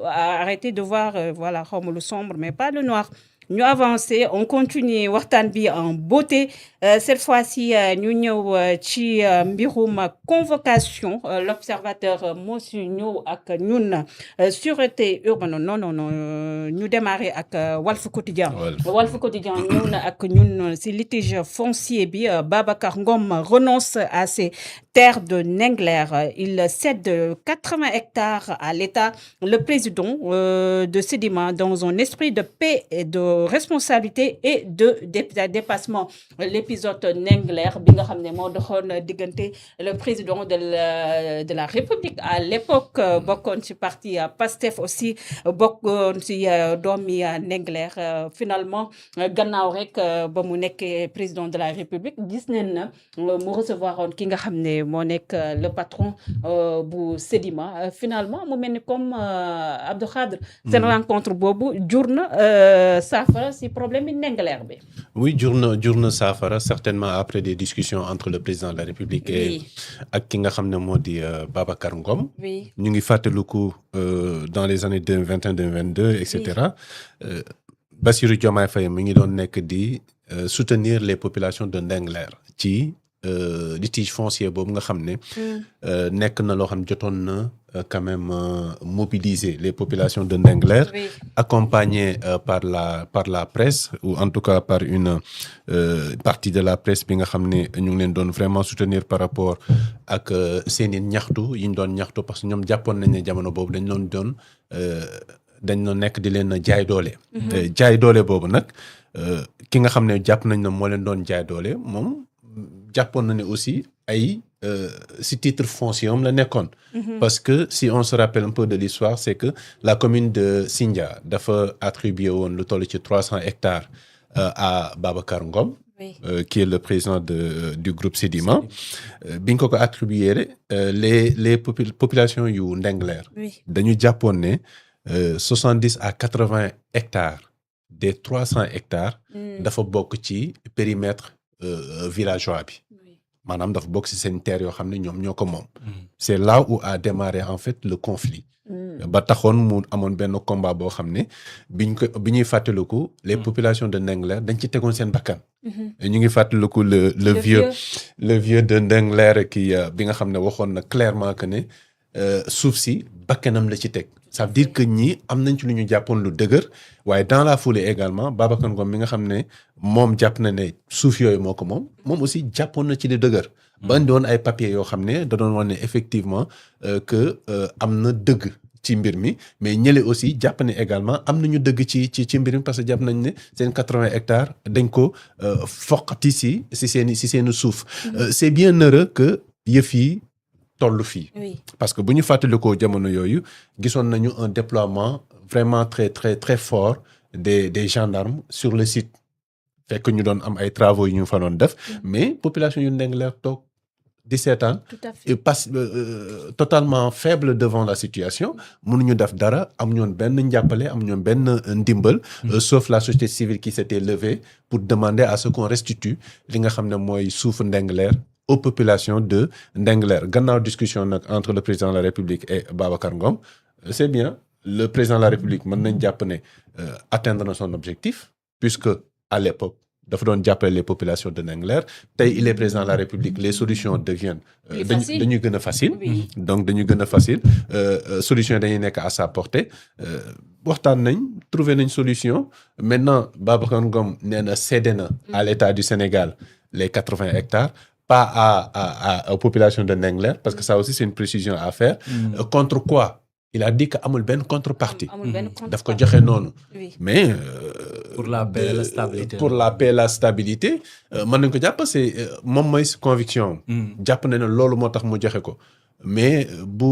arrêter de voir voilà xaw ma lu sombre mais pas le noir. ñu avancé on continue waxtaan bi en beauté cette fois-ci ñu ñëw ci mbirum convocation l'observateur moo si ñëw ak ñun sûreté urbaine non ñu démarrer ak Walf Quotidien. Walf Quotidien ñëw na ak ñun si litige foncier bi Babacar Ngom renonce à ses terres de Ndingler. Il cède 80 hectares à l'État. Le président de Sedima, dans un esprit de paix et de responsabilité et de dépassement. L'épisode Ndingler bi nga xam ne moo doxoon diggante le président de la République à l'époque bokkoon ci parti PASTEF aussi bokkoon ci doomi Ndingler finalement gannaaw rek ba mu nekkee président de la République gis nañ na mu recevoir woon ki nga xam ne moo nekk le patron bu Sedima finalement mu mel ni comme Abdou Khadre seen rencontre boobu jur na saafara si problème yi Ndingler bi. Oui, jur na saafara certainement après des discussions entre le président de la République et ak ki nga xam ne moo di Babacar Ngom. Oui. ñu ngi fàttaliku dans les années 2021 2022 et cetera. Bassirou Diomaye Faye mi ngi doon nekk di soutenir les populations de Ndingler ci litige foncier boobu nga xam ne nekk na loo xam ne jotoon na quand même mobiliser les populations de Ndingler, accompagné par la presse ou en tout cas par une partie de la presse bi nga xam ne ñu ngi leen doon vraiment soutenir par rapport ak seeni ñaxtu yi ñu doon ñaxtu parce que ñoom jàppoon nañ ne jamono boobu dañ doon nekk di leen jaay doole. jaay doole boobu nag ki nga xam ne jàpp nañ ne moo leen doon jaay doole moom jàppoon na ne aussi ay si titre foncier am la nekkoon. Parce que si on se rappelle un peu de l'histoire c'est que la commune de Sindia dafa attribué woon lu toll ci 300 hectares à Babacar Ngom. Qui est le président du groupe Sedima. bi ñu ko attribué les populations yu Ndingler. dañu jàppoon ne 70 à 80 hectares des 300 hectares. dafa bokk ci périmètre villageois bi. maanaam dafa bokk ci seen terre yoo xam ne ñoom ñoo ko moom. c'est là où a démarré en fait le conflit. ba taxoon mu amoon benn combat boo xam ne bi ñuy fàttaliku les populations de Ndingler dañ ci tegoon seen bakkan. ñu ngi fàttaliku le vieux de Ndingler ki bi nga xam ne waxoon na clairement que ne suuf si bakkanam la ci teg. ça veut dire que ñii am nañ ci lu ñu jàppoon lu dëgër waaye dans la foulée également Babacar Ngom mi nga xam ne moom jàpp na ne suuf yooyu moo ko moom aussi jàppoon na ci lu dëgër. ba doon ay papiers yoo xam ne da doon wane ne effectivement que am na dëgg ci mbir mi mais ñële aussi jàpp ne également am nañu dëgg ci mbir mi parce que jàpp nañ ne seen 80 hectares dañ ko foqati si seeni suuf. C'est bien heureux que yëf yi tollu fii. Parce que bu ñu fàttalikoo jamono yooyu gisoon nañu un déploiement vraiment très très très fort des gendarmes sur le site fekk ñu doon am ay travaux yu ñu fa doon def mais population yu Ndingler toog 17 ans et totalement faible devant la situation mënuñu def dara am ñoon benn njàppale am ñoon benn ndimbal sauf la société civile qui s'était levée pour demander à ce qu'on restitue li nga xam ne mooy suufu Ndingler aux populations de Ndingler. Gannaaw discussion nag entre le président de la République et Babacar Ngom c'est bien le président de la République mën nañ jàpp ne atteindre na son objectif puisque à l'époque dafa doon jàppale les populations de Ndingler tey il est président de la République les solutions deviennent dañuy gën a facile donc dañuy gën a facile solutions yi dañuy nekk à sa portée waxtaan nañ trouver nañ solution maintenant Babacar Ngom nee na cédé na à l'État du Sénégal les 80 hectares pas aux populations de Ndingler parce que ça aussi c'est une précision à faire contre quoi il a dit que amul benn contrepartie daf ko joxe noonu mais pour la paix et la stabilité mën nañ ko jàpp c'est moom mooy conviction jàpp na ne loolu moo tax mu joxe ko mais bu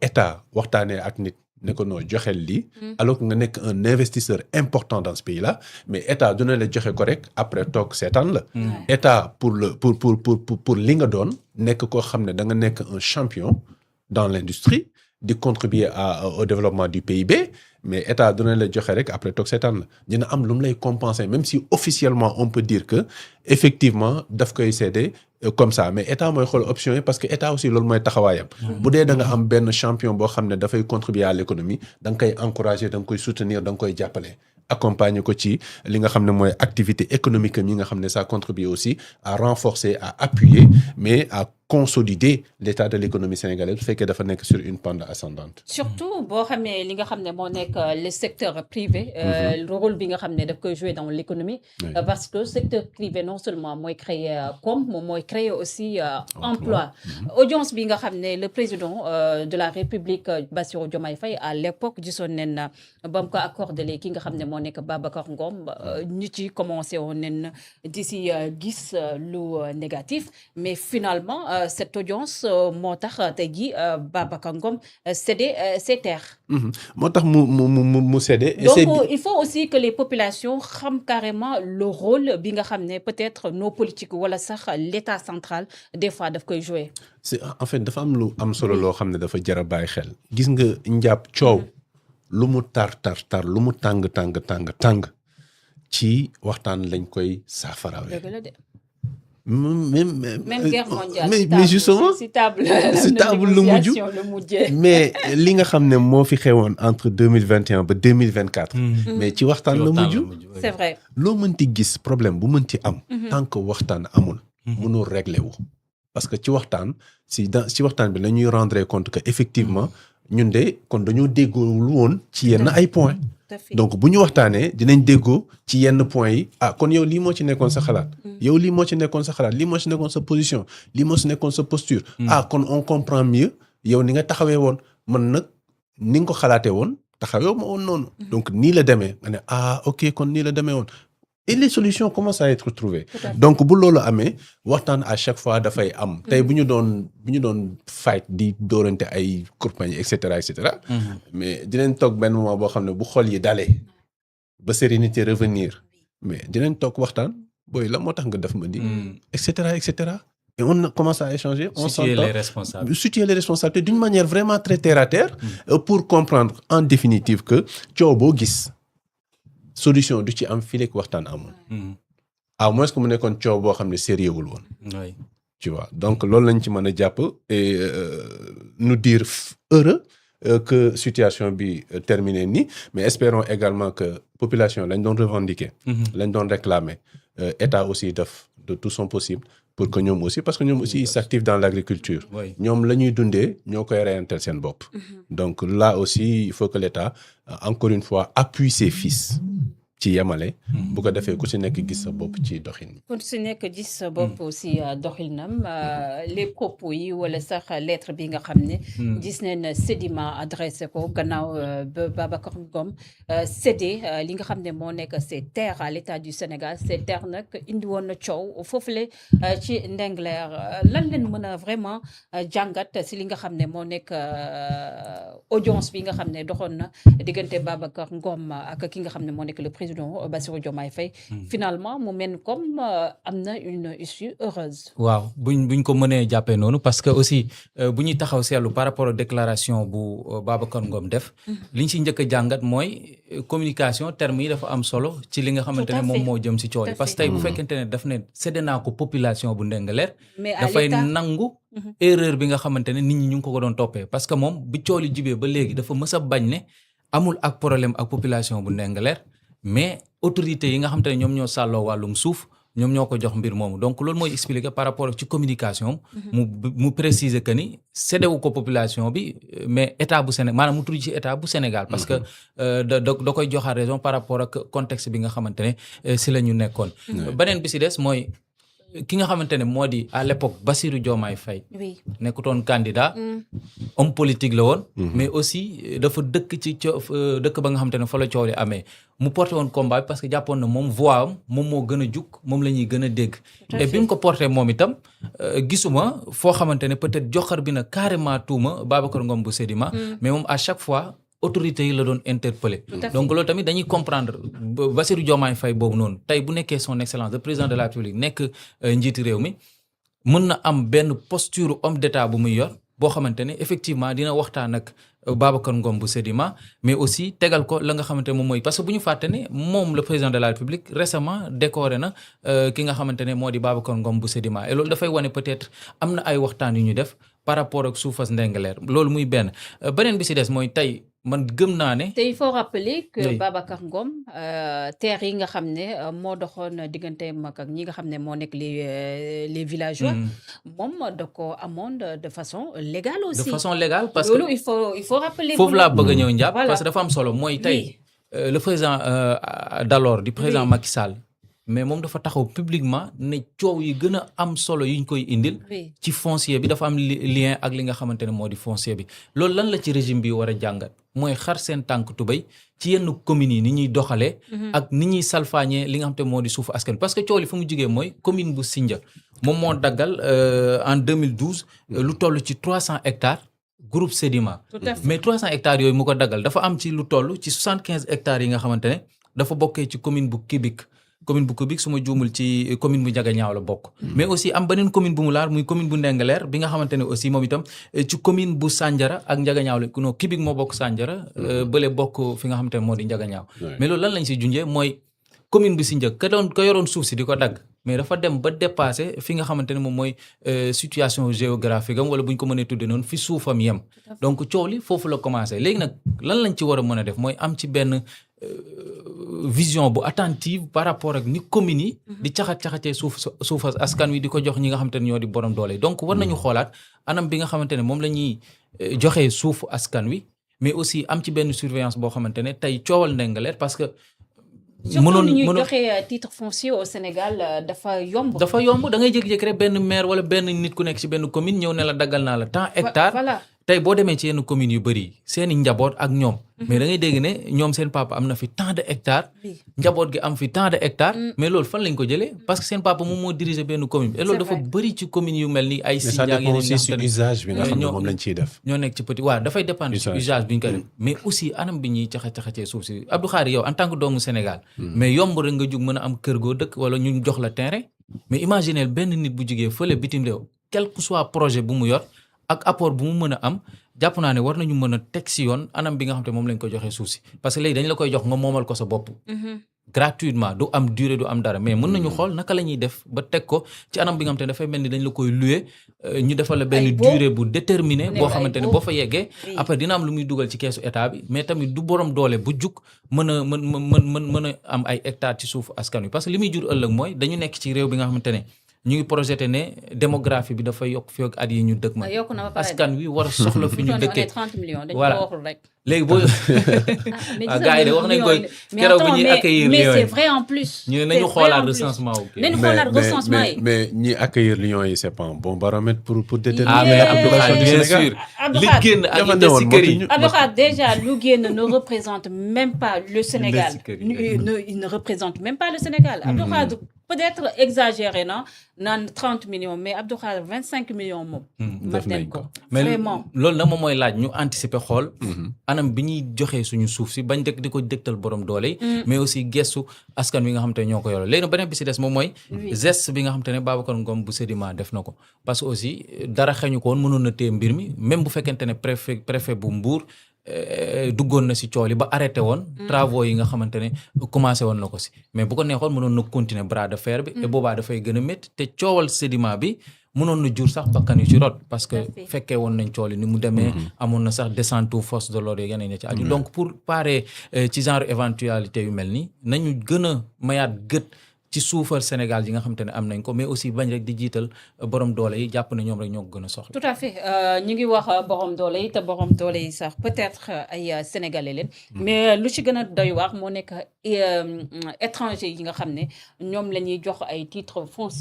état waxtaanee ak nit ne ko noo joxel lii alors que nga nekk un investisseur important dans ce pays-là mais état dina la joxe ko rek après toog seetaan la état pour li nga doon nekk koo xam ne da nga nekk un champion dans l'industrie di contribuer au développement du PIB mais état dina la joxe rek après toog seetaan la dina am lu mu lay compenser même si officiellement on peut dire que effectivement daf koy céder comme ça mais état mooy xool option yi parce que état aussi loolu mooy taxawaayam. bu dee da nga am benn champion boo xam ne dafay contribuer à l'économie da nga koy encourager da nga koy soutenir da nga koy jàppale. accompagner ko ci li nga xam ne mooy activité économique yi nga xam ne ça contribue aussi à renforcer à appuyer mais à consolider l'état de l'économie sénégalaise bu fekkee dafa nekk sur une pente ascendante. surtout boo xamee li nga xam ne moo nekk le secteur privé. le rôle bi nga xam ne daf koy jouer dans l'économie. parce que secteur privé non seulement mooy créer comme moom mooy créer aussi emploi. audience bi nga xam ne le président de la République Bassirou Diomaye Faye à l'époque gisoon nañ ba mu ko accordé ki nga xam ne moo nekk Babacar Ngom nit yi commencé woon nañ di si gis lu négatif mais finalement. Cette audience moo tax tey jii Babacar Ngom cédé ses terres. moo tax mu cédé. donc il faut aussi que les populations xam carrément le rôle bi nga xam ne peut-être nos politiques wala sax l'État central des fois daf koy jouer. c'est en fait dafa am lu am solo loo xam ne dafa jar a bàyyi xel. gis nga njàpp coow lu mu tar lu mu tàng ci waxtaan lañ koy saafarawee. dëgg la de. même guerre mondiale mais justement si table lu mujj mais li nga xam ne moo fi xewoon entre 2021 ba 2024 mais ci waxtaan la mujj c'est vrai loo mënti gis problème bu mënti am tant que waxtaan amul mënul régler wu parce que ci waxtaan ci waxtaan bi la ñuy rendre compte que effectivement ñun de kon dañoo déggoowul woon ci yenn ay points donc bu ñu waxtaanee dinañ déggoo ci yenn points yi kon yow lii moo ci nekkoon sa xalaat yow lii moo ci nekkoon sa xalaat lii moo ci nekkoon sa position lii moo ci nekkoon sa posture kon on comprend mieux yow ni nga taxawee woon man nag ni nga ko xalaatee woon taxawee ma woon noonu donc nii la demee nga ne ok kon nii la demee woon et les solutions commencent à être trouvées donc bu loolu amee waxtaan à chaque fois dafay am tey bu ñu doon fight di dóorante ay kurpañ et cetera mais dinañ toog benn moment boo xam ne bu xol yi dalee ba sérénité revenir mais dinañ toog waxtaan booy la moo tax nga def ma di et cetera et on commence à échanger on s'entend situer les responsabilités d'une manière vraiment très terre à terre pour comprendre en définitive que coow boo gis solution du ci am fii léegi waxtaan amul à moins que mu nekkoon coow boo xam ne sérieux wul woon tu vois donc loolu lañ ci mën a jàpp et nous dire heureux que situation bi terminé nii mais espérons également que population lañ doon revendiquer lañ doon réclamer état aussi def de tout son possible pour que ñoom aussi parce que ñoom aussi ils s'activent dans l'agriculture ñoom la ñuy dundee ñoo koy reyantel seen bopp donc là aussi il faut que l'État encore une fois appuie ses fils ci yemale bu ko defee ku si nekk gis sa bopp ci doxin ku si nekk gis sa bopp aussi doxinam les propos yi wala sax lettre bi nga xam ne gis nañ Sedima adressé ko gannaaw ba Babacar Ngom cédé li nga xam ne moo nekk ces terres à l'État du Sénégal ces terres nag indi woon na coow foofule ci Ndingler lan leen mën a vraiment jàngat si li nga xam ne moo nekk audience bi nga xam ne doxoon na diggante Babacar Ngom ak ki nga xam ne moo nekk le président Bassirou Diomaye Faye finalement mu mel comme am na une issue heureuse. waaw buñ ko mënee jàppee noonu parce que aussi bu ñuy taxaw seetlu par rapport aux déclarations bu Babacar Ngom def li ñu si njëkk a jàngat mooy communication termes yi dafa am solo ci li nga xamante ne moom moo jëm si coow yi parce que tey bu fekkente ne daf ne séddee naa ko population bu Ndingler dafay nangu erreur bi nga xamante ne nit ñi ñu ngi ko doon toppee parce que moom bu coow li jibee ba léegi dafa mës a bañ ne amul ak problème ak population bu Ndingler mais autorités yi nga xamante ne ñoom ñoo sàlloo wàllum suuf ñoom ñoo ko jox mbir moomu donc loolu mooy expliquer par rapport ci communication mu préciser que ni séddewu ko population bi mais état bu Sénégal maanaam mu tudd ci état bu Sénégal parce que da koy joxaat raison par rapport ak contexte bi nga xamante ne si la ñu nekkoon beneen bi si des mooy ki nga xamante ne moo di à l'époque Bassirou Diomaye Faye nekkutoon candidat homme politique la woon mais aussi dafa dëkk ci dëkk ba nga xamante ne fa la coow li amee mu porté woon combat bi parce que jàppoon na moom voix am moom moo gën a jug moom la ñuy gën a dégg et bi mu ko porté moom itam gisuma foo xamante ne peut-être joxar bi na carrément tuuma Babacar Ngom bu Sedima mais moom à chaque fois autorités yi la doon interpeller donc loolu tamit dañuy comprendre Bassirou Diomaye Faye boobu noonu tey bu nekkee son excellence le président de la République nekk njiiti réew mi mën na am benn posture homme d'état bu muy yor boo xamante ne effectivement dina waxtaan ak Babacar Ngom bu Sedima mais aussi tegal ko la nga xamante ne moom mooy parce que bu ñu fàtte ne moom le président de la République récemment décoré na ki nga xamante ne moo di Babacar Ngom bu Sedima et loolu dafay wane peut-être am na ay waxtaan yu ñu def par rapport ak suufas Ndingler loolu muy benn beneen bi si des mooy tey man gëm naa ne. te il faut rappeler que Oui. Babacar Ngom terre yi nga xam ne moo doxoon digganteem ak ñi nga xam ne moo nekk les villageois moom da ko amoon de façon légale de aussi. façon légale parce que loolu il faut rappeler. foofu laa bëgg a ñëw njàpp Voilà. parce que dafa am solo mooy tey Oui. le président d'alors du président Oui. Macky Sall mais moom dafa taxaw publiquement ne coow yi gën a am solo yi ñu koy indil Oui. ci foncier bi dafa am lien ak li nga xamante ne moo di foncier bi loolu lan la ci régime bi war a jàngat mooy xar seen tànk tubéy ci yenn communes yi ni ñuy doxalee ak ni ñuy salfaañee li nga xamante ne moo di suufu askan parce que coow li fu mu jugee mooy commune bu Sindia moom moo daggal en 2012 lu toll ci 300 hectares groupe Sedima Tout à fait. mais 300 hectares yooyu mu ko daggal dafa am ci lu toll ci 75 hectares yi nga xamante ne dafa bokkee ci commune bu Kibik commune bu Kibik su ma juumul ci commune bu Ndiaganiao la bokk mais aussi am beneen commune bu mu laal muy commune bu Ndingler bi nga xamante ne aussi moom itam ci commune bu Sandiara ak Ndiaganiao la non Kibik moo bokk Sandiara bële bokk fi nga xamante ne moo di Ndiaganiao mais loolu lan lañ si junjee mooy commune bi si njëkk ka yoroon suuf si di ko dagg mais dafa dem ba dépassé fi nga xamante ne moom mooy situation géographique am wala bu ñu ko mënee tuddee noonu fi suufam yem donc coow li foofu la commencé léegi nag lan lañ ci war a mën a def mooy am ci benn vision bu attentive par rapport ak ni communes yi di caxat-caxatee suufa askan wi di ko jox ñi nga xamante ne ñoo di borom doole donc war nañu xoolaat anam bi nga xamante ne moom la ñuy joxee suufu askan wi mais aussi am ci benn surveillance boo xamante ne tey coowal Ndingler parce que surtout ni ñuy joxe titre foncier au Sénégal dafa yomb. dafa yomb da ngay jékki-jékki rek benn maire wala benn nit ku nekk ci benn commune ñëw ne la daggal naa la tant hectare voilà. tey boo demee ci yenn communes yu bëri seeni njaboot ak ñoom mais da ngay dégg ne ñoom seen papa am na fi tant de hectares njaboot gi am fi tant de hectares mais loolu fan lañ ko jëlee parce que seen papa moom moo diriger benn commune et loolu dafa bëri ci communes yu mel ni ay mais ça dépend aussi si usage bi nga xam ne moom lañ ciy def ñoo nekk ci petit waaw dafay dépendre ci usage bi ñu koy def mais aussi anam bi ñuy caxa-caxacee suuf si Abdou Khari yow en tant que doomu Sénégal mais yomb rek nga jug mën a am kër goo dëkk wala ñu jox la terrain mais imaginez benn nit bu jugee fële bitim réew quel que soit projet bu mu yor ak apport bu mu mën a am jàpp naa ne war nañu mën a teg si yoon anam bi nga xam te moom lañ ko joxee suuf si parce que léegi dañ la koy jox nga moomal ko sa bopp gratuitement du am durée du am dara mais mën nañu xool naka la ñuy def ba teg ko ci anam bi nga xam te ne dafay mel ni dañ la koy louer ñu defal la benn durée bu déterminé boo xamante ne boo fa yeggee après dina am lu muy dugal ci keesu état bi mais tamit du borom doole bu jug mën a am ay hectares ci suufu askan wi parce que li muy jur ëllëg mooy dañu nekk ci réew bi nga xamante ne ñu ngi projeté ne démographie bi dafay yokk fi ak at yi ñu dëkk ma askan wi war a soxla fi ñu dëkkee 30 millions dañ voilà ko waxul rek. léegi boo gars yi de wax nañ ko keroog bu ñuy accueillir mais lions c'est yi vrai en plus. ñu ne nañu xoolaat recensement wu kii. nañu xoolaat recensement yi. mais ñi accueillir Lions yi c'est pas un bon baromètre pour déterminer ah mais la Abdou population Khadre du bien Sénégal. sûr Abdou li Khadre génn ak dafa li des si newoon kër yi moo Abdou Khadre, déjà, lu génn ne représente même pas le Sénégal. Sénégal. Il ne représente même pas le Sénégal. Abdou Khadre, peut-être exagéré, non? Nan 30 millions, mais Abdou Khadre, 25 millions moom. def nañ ko. mais Vraiment. loolu nag moom mooy laaj ñu anticiper xool anam bi ñuy joxee suñu suuf si bañ dëkk di ko dëgtal borom doole yi mais aussi gestu askan wi nga xam te ne ñoo ko yoro léegi nag beneen bi si des moom mooy geste bi nga xam te ne Babacar Ngom bu Sedima def na ko parce que aussi dara xeñu ko woon mënoon na téye mbir mi même bu fekkente ne préfet bu Mbour duggoon na si cool yi ba arrêté woon travaux yi nga xamante ne commencé woon na ko si mais bu ko neexoon mënoon na continuer bras de fer bi et boobaa dafay gën a métti te coowal Sedima bi mënoon na jur sax bakkan yu ci rot parce que fekkee woon nañ cool yi ni mu demee amoon na sax descente force de l'ordre yeneen ci aju donc pour parer ci genre éventualité yu mel nii nañu gën a mayaat gët ci suufal Sénégal yi nga xamante ne am nañ ko mais aussi bañ rek di jiital borom doole yi jàpp ne ñoom rek ñoo ko gën a soxla. Tout à fait ñu ngi wax borom doole yi te borom doole yi sax peut-être ay sénégalais leen mais lu ci gën a doy waar moo nekk étranger yi nga xam ne ñoom la ñuy jox ay titres fonciers.